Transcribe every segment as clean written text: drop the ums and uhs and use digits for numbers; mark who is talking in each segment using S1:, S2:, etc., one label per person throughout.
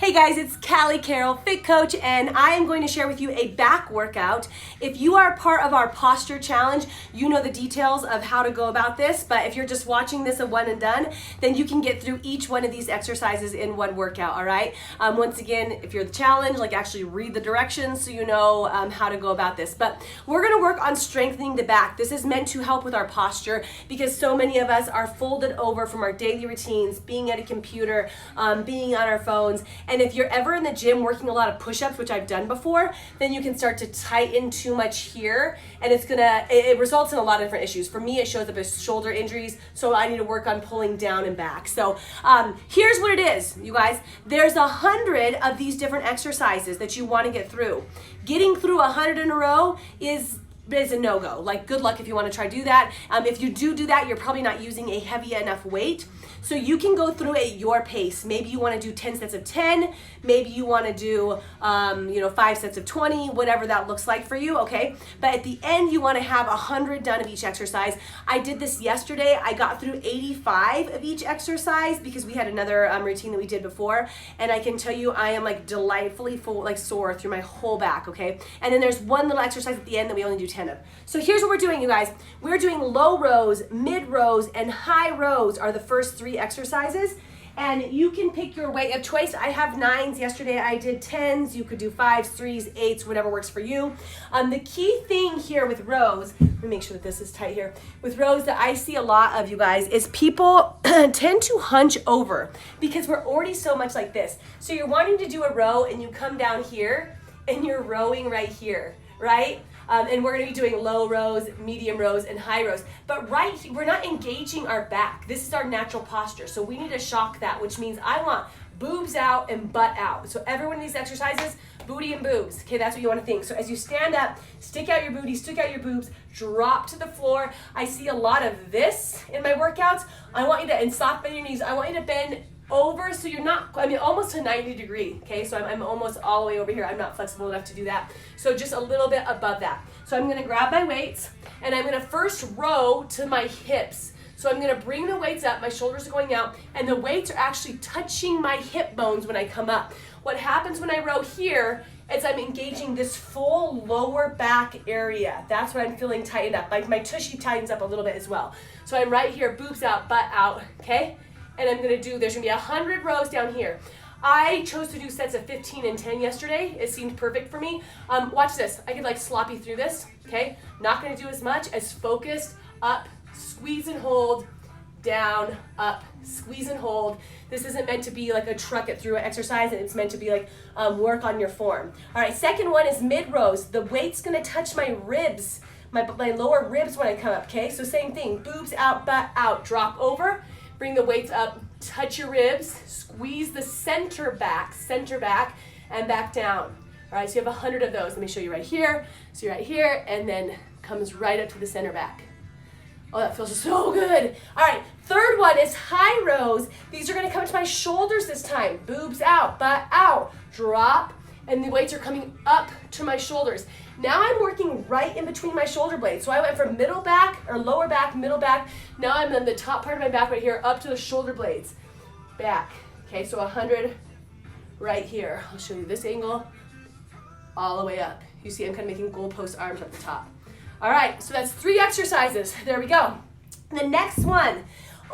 S1: Hey guys, it's Callie Carroll, Fit Coach, and I am going to share with you a back workout. If you are part of our posture challenge, you know the details of how to go about this, but if you're just watching this a one and done, then you can get through each one of these exercises in one workout, all right? Once again, if you're the challenge, actually read the directions so you know how to go about this. But we're gonna work on strengthening the back. This is meant to help with our posture because so many of us are folded over from our daily routines, being at a computer, being on our phones. And if you're ever in the gym working a lot of push-ups, which I've done before, then you can start to tighten too much here, and it results in a lot of different issues. For me, it shows up as shoulder injuries, so I need to work on pulling down and back. So here's what it is, you guys. There's 100 of these different exercises that you want to get through. Getting through 100 in a row is a no-go. Good luck if you want to try to do that. If you do that, you're probably not using a heavy enough weight. So you can go through at your pace. Maybe you want to do 10 sets of 10. Maybe you want to do 5 sets of 20, whatever that looks like for you, okay? But at the end, you want to have 100 done of each exercise. I did this yesterday. I got through 85 of each exercise because we had another routine that we did before. And I can tell you, I am delightfully full, sore through my whole back, okay? And then there's one little exercise at the end that we only do 10 of. So here's what we're doing, you guys. We're doing low rows, mid rows, and high rows are the first 3 exercises. And you can pick your weight of choice. I have 9s. Yesterday I did 10s. You could do 5s, 3s, 8s, whatever works for you. The key thing here with rows, let me make sure that this is tight here. With rows that I see a lot of, you guys, is people tend to hunch over because we're already so much like this. So you're wanting to do a row and you come down here and you're rowing right here, right? And we're gonna be doing low rows, medium rows, and high rows. But right here, we're not engaging our back. This is our natural posture. So we need to shock that, which means I want boobs out and butt out. So every one of these exercises, booty and boobs. Okay, that's what you wanna think. So as you stand up, stick out your booty, stick out your boobs, drop to the floor. I see a lot of this in my workouts. I want you to, and soft bend your knees, I want you to bend over so you're not, almost to 90 degree, okay? So I'm almost all the way over here. I'm not flexible enough to do that. So just a little bit above that. So I'm gonna grab my weights and I'm gonna first row to my hips. So I'm gonna bring the weights up, my shoulders are going out, and the weights are actually touching my hip bones when I come up. What happens when I row here is I'm engaging this full lower back area. That's what I'm feeling tightened up. My tushy tightens up a little bit as well. So I'm right here, boobs out, butt out, okay? And I'm gonna do, there's gonna be 100 rows down here. I chose to do sets of 15 and 10 yesterday. It seemed perfect for me. Watch this, I could sloppy through this, okay? Not gonna do as much as focused, up, squeeze and hold, down, up, squeeze and hold. This isn't meant to be a truck it through exercise, and it's meant to be work on your form. All right, second one is mid rows. The weight's gonna touch my ribs, my lower ribs when I come up, okay? So same thing, boobs out, butt out, drop over. Bring the weights up, touch your ribs, squeeze the center back, and back down. All right, so you have 100 of those. Let me show you right here. So you're right here, and then comes right up to the center back. Oh, that feels so good. All right, third one is high rows. These are gonna come to my shoulders this time. Boobs out, butt out, drop, and the weights are coming up to my shoulders. Now I'm working right in between my shoulder blades. So I went from middle back, or lower back, middle back. Now I'm on the top part of my back right here, up to the shoulder blades. Back, okay, so 100 right here. I'll show you this angle, all the way up. You see I'm kind of making goalpost arms at the top. All right, so that's 3 exercises. There we go. The next one,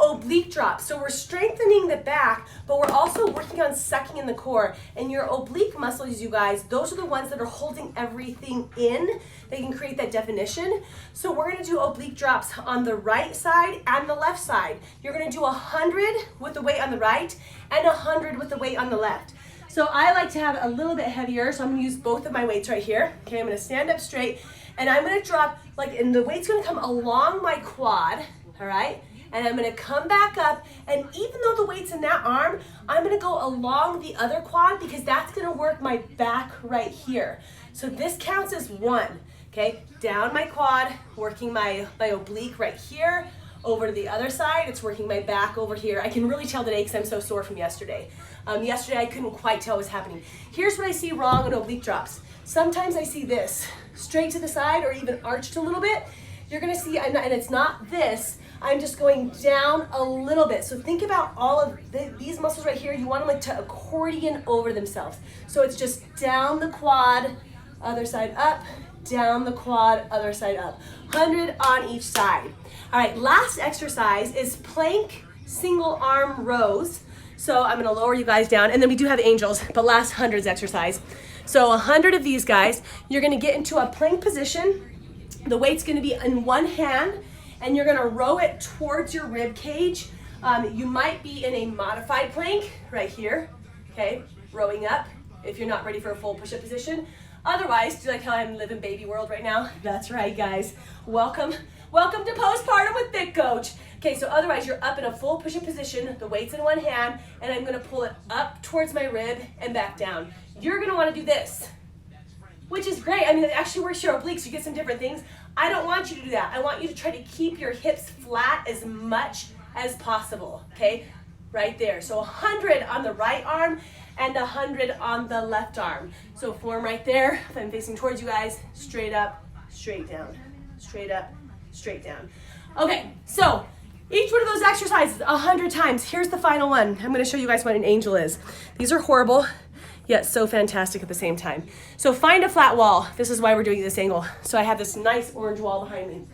S1: oblique drops. So we're strengthening the back, but we're also working on sucking in the core. And your oblique muscles, you guys, those are the ones that are holding everything in. They can create that definition. So we're gonna do oblique drops on the right side and the left side. You're gonna do 100 with the weight on the right and 100 with the weight on the left. So I like to have it a little bit heavier, so I'm gonna use both of my weights right here. Okay, I'm gonna stand up straight, and I'm gonna drop, and the weight's gonna come along my quad, all right? And I'm gonna come back up, and even though the weight's in that arm, I'm gonna go along the other quad because that's gonna work my back right here. So this counts as 1, okay? Down my quad, working my oblique right here, over to the other side, it's working my back over here. I can really tell today because I'm so sore from yesterday. Yesterday I couldn't quite tell what was happening. Here's what I see wrong in oblique drops. Sometimes I see this, straight to the side or even arched a little bit. You're gonna see, and it's not this, I'm just going down a little bit. So think about all of these muscles right here. You want them like to accordion over themselves. So it's just down the quad, other side up, down the quad, other side up. 100 on each side. All right, last exercise is plank single arm rows. So I'm gonna lower you guys down, and then we do have angels, but last 100's exercise. So 100 of these guys, you're gonna get into a plank position. The weight's gonna be in one hand, and you're gonna row it towards your rib cage. You might be in a modified plank right here, okay? Rowing up if you're not ready for a full push-up position. Otherwise, do you like how I'm living baby world right now? That's right, guys. Welcome to postpartum with Fit Coach. Okay, so otherwise you're up in a full push-up position, the weight's in one hand, and I'm gonna pull it up towards my rib and back down. You're gonna wanna do this, which is great. I mean, it actually works your obliques, you get some different things. I don't want you to do that. I want you to try to keep your hips flat as much as possible, okay? Right there. So 100 on the right arm and 100 on the left arm. So form right there. If I'm facing towards you guys, straight up, straight down, straight up, straight down. Okay, so each one of those exercises 100 times. Here's the final one. I'm gonna show you guys what an angel is. These are horrible, yet so fantastic at the same time. So find a flat wall. This is why we're doing this angle. So I have this nice orange wall behind me.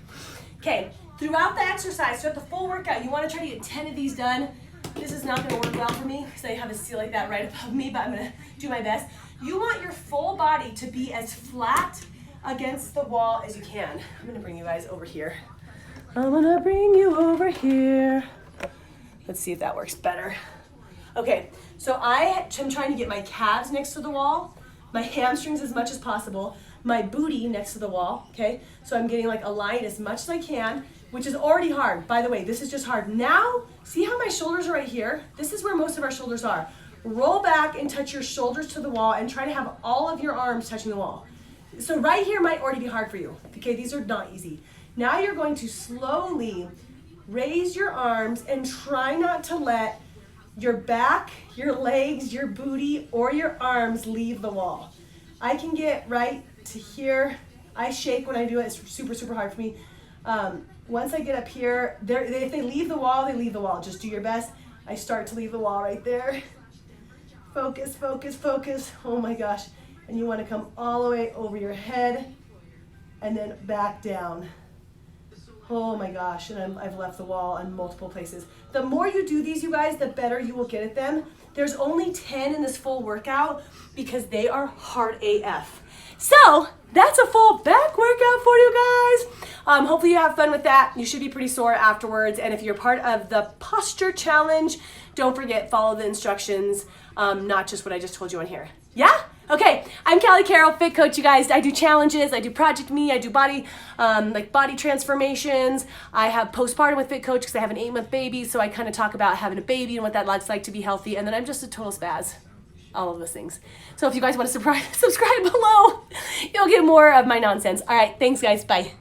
S1: Okay, throughout the exercise, throughout the full workout, you wanna try to get 10 of these done. This is not gonna work well for me because I have a seal like that right above me, but I'm gonna do my best. You want your full body to be as flat against the wall as you can. I'm gonna bring you guys over here. I'm gonna bring you over here. Let's see if that works better. Okay, so I am trying to get my calves next to the wall, my hamstrings as much as possible, my booty next to the wall, okay? So I'm getting like aligned as much as I can, which is already hard. By the way, this is just hard. Now, see how my shoulders are right here? This is where most of our shoulders are. Roll back and touch your shoulders to the wall and try to have all of your arms touching the wall. So right here might already be hard for you. Okay, these are not easy. Now you're going to slowly raise your arms and try not to let your back, your legs, your booty, or your arms leave the wall. I can get right to here. I shake when I do it. It's super, super hard for me. Once I get up here, if they leave the wall, they leave the wall. Just do your best. I start to leave the wall right there. Focus, focus, focus. Oh my gosh. And you want to come all the way over your head and then back down. Oh my gosh, and I've left the wall in multiple places. The more you do these, you guys, the better you will get at them. There's only 10 in this full workout because they are hard AF. So that's a full back workout for you guys. Hopefully you have fun with that. You should be pretty sore afterwards. And if you're part of the posture challenge, don't forget, follow the instructions, not just what I just told you on here. Yeah? Okay, I'm Callie Carroll, Fit Coach, you guys. I do challenges, I do Project Me, I do body transformations. I have postpartum with Fit Coach because I have an 8-month baby, so I kind of talk about having a baby and what that looks like to be healthy, and then I'm just a total spaz. All of those things. So if you guys want to subscribe below, you'll get more of my nonsense. All right, thanks guys, bye.